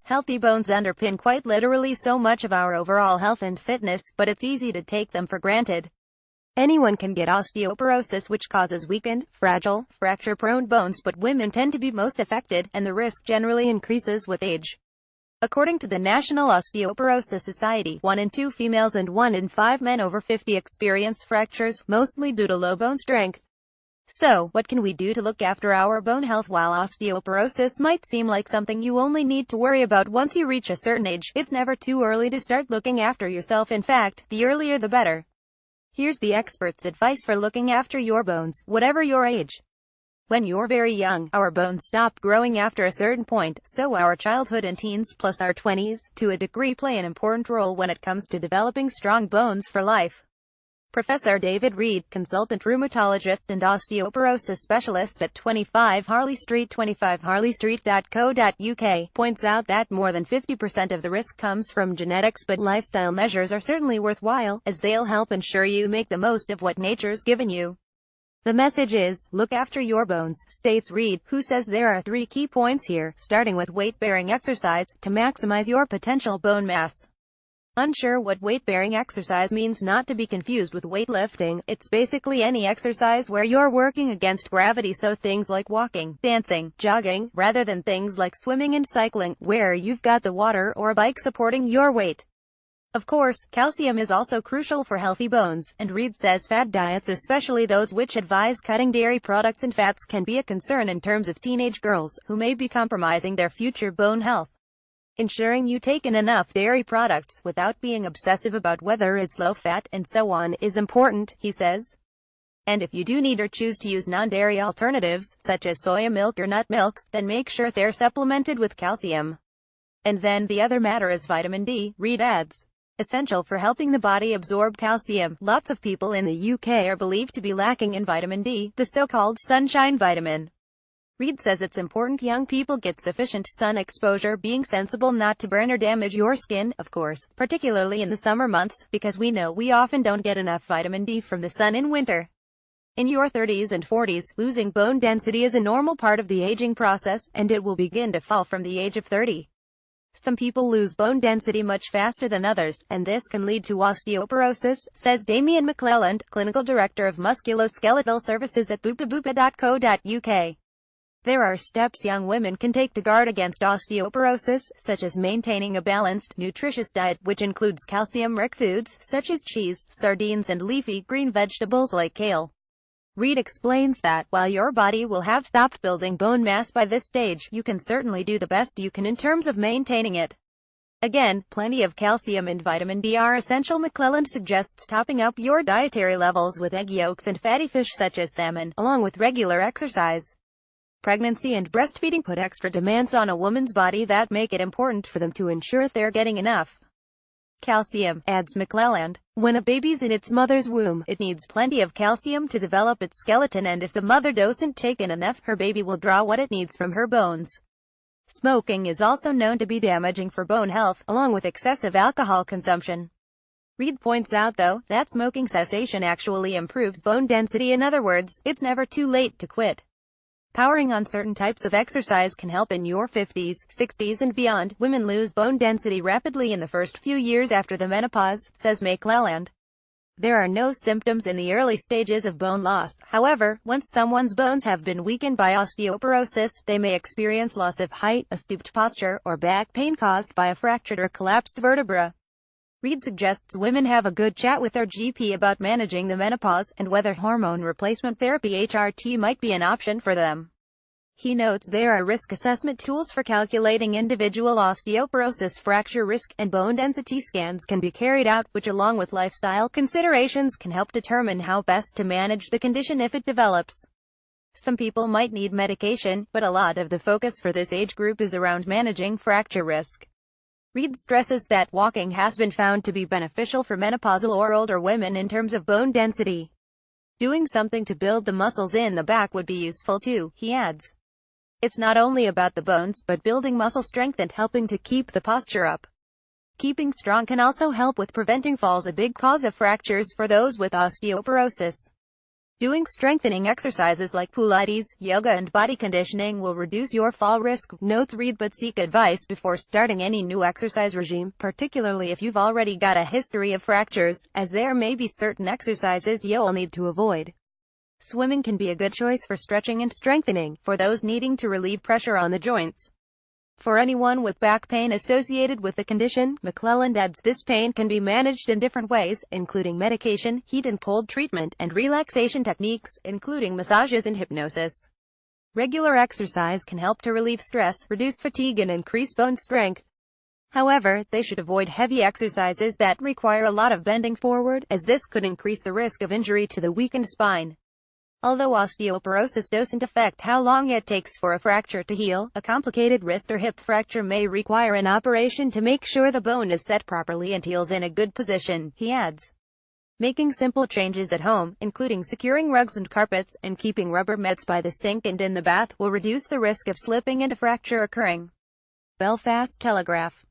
Healthy bones underpin quite literally so much of our overall health and fitness, but it's easy to take them for granted. Anyone can get osteoporosis, which causes weakened, fragile, fracture-prone bones, but women tend to be most affected, and the risk generally increases with age. According to the National Osteoporosis Society, 1 in 2 females and 1 in 5 men over 50 experience fractures, mostly due to low bone strength. So, what can we do to look after our bone health? While osteoporosis might seem like something you only need to worry about once you reach a certain age, it's never too early to start looking after yourself. In fact, the earlier the better. Here's the experts' advice for looking after your bones, whatever your age. When you're very young, our bones stop growing after a certain point, so our childhood and teens, plus our 20s, to a degree play an important role when it comes to developing strong bones for life. Professor David Reed, consultant rheumatologist and osteoporosis specialist at 25 Harley Street, 25harleystreet.co.uk, points out that more than 50% of the risk comes from genetics, but lifestyle measures are certainly worthwhile, as they'll help ensure you make the most of what nature's given you. The message is, look after your bones, states Reed, who says there are 3 key points here, starting with weight-bearing exercise, to maximize your potential bone mass. Unsure what weight-bearing exercise means? Not to be confused with weightlifting. It's basically any exercise where you're working against gravity, so things like walking, dancing, jogging, rather than things like swimming and cycling, where you've got the water or a bike supporting your weight. Of course, calcium is also crucial for healthy bones, and Reed says fad diets, especially those which advise cutting dairy products and fats, can be a concern in terms of teenage girls, who may be compromising their future bone health. Ensuring you take in enough dairy products, without being obsessive about whether it's low-fat, and so on, is important, he says. And if you do need or choose to use non-dairy alternatives, such as soya milk or nut milks, then make sure they're supplemented with calcium. And then the other matter is vitamin D, Reed adds. Essential for helping the body absorb calcium. Lots of people in the UK are believed to be lacking in vitamin D, the so-called sunshine vitamin. Reed says it's important young people get sufficient sun exposure, being sensible not to burn or damage your skin, of course, particularly in the summer months, because we know we often don't get enough vitamin D from the sun in winter. In your 30s and 40s, losing bone density is a normal part of the aging process, and it will begin to fall from the age of 30. Some people lose bone density much faster than others, and this can lead to osteoporosis, says Damien McClelland, Clinical Director of Musculoskeletal Services at boopabupa.co.uk. There are steps young women can take to guard against osteoporosis, such as maintaining a balanced, nutritious diet, which includes calcium-rich foods, such as cheese, sardines and leafy, green vegetables like kale. Reed explains that, while your body will have stopped building bone mass by this stage, you can certainly do the best you can in terms of maintaining it. Again, plenty of calcium and vitamin D are essential. McClelland suggests topping up your dietary levels with egg yolks and fatty fish such as salmon, along with regular exercise. Pregnancy and breastfeeding put extra demands on a woman's body that make it important for them to ensure they're getting enough calcium, adds McClelland. When a baby's in its mother's womb, it needs plenty of calcium to develop its skeleton, and if the mother doesn't take in enough, her baby will draw what it needs from her bones. Smoking is also known to be damaging for bone health, along with excessive alcohol consumption. Reed points out, though, that smoking cessation actually improves bone density. In other words, it's never too late to quit. Powering on certain types of exercise can help in your 50s, 60s and beyond. Women lose bone density rapidly in the first few years after the menopause, says McClelland. There are no symptoms in the early stages of bone loss. However, once someone's bones have been weakened by osteoporosis, they may experience loss of height, a stooped posture, or back pain caused by a fractured or collapsed vertebra. Reed suggests women have a good chat with their GP about managing the menopause, and whether hormone replacement therapy (HRT) might be an option for them. He notes there are risk assessment tools for calculating individual osteoporosis fracture risk, and bone density scans can be carried out, which along with lifestyle considerations can help determine how best to manage the condition if it develops. Some people might need medication, but a lot of the focus for this age group is around managing fracture risk. Reed stresses that walking has been found to be beneficial for menopausal or older women in terms of bone density. Doing something to build the muscles in the back would be useful too, he adds. It's not only about the bones, but building muscle strength and helping to keep the posture up. Keeping strong can also help with preventing falls, a big cause of fractures for those with osteoporosis. Doing strengthening exercises like Pilates, yoga and body conditioning will reduce your fall risk. Notes read but seek advice before starting any new exercise regime, particularly if you've already got a history of fractures, as there may be certain exercises you'll need to avoid. Swimming can be a good choice for stretching and strengthening, for those needing to relieve pressure on the joints. For anyone with back pain associated with the condition, McClelland adds this pain can be managed in different ways, including medication, heat and cold treatment, and relaxation techniques, including massages and hypnosis. Regular exercise can help to relieve stress, reduce fatigue and increase bone strength. However, they should avoid heavy exercises that require a lot of bending forward, as this could increase the risk of injury to the weakened spine. Although osteoporosis doesn't affect how long it takes for a fracture to heal, a complicated wrist or hip fracture may require an operation to make sure the bone is set properly and heals in a good position, he adds. Making simple changes at home, including securing rugs and carpets, and keeping rubber mats by the sink and in the bath, will reduce the risk of slipping and a fracture occurring. Belfast Telegraph.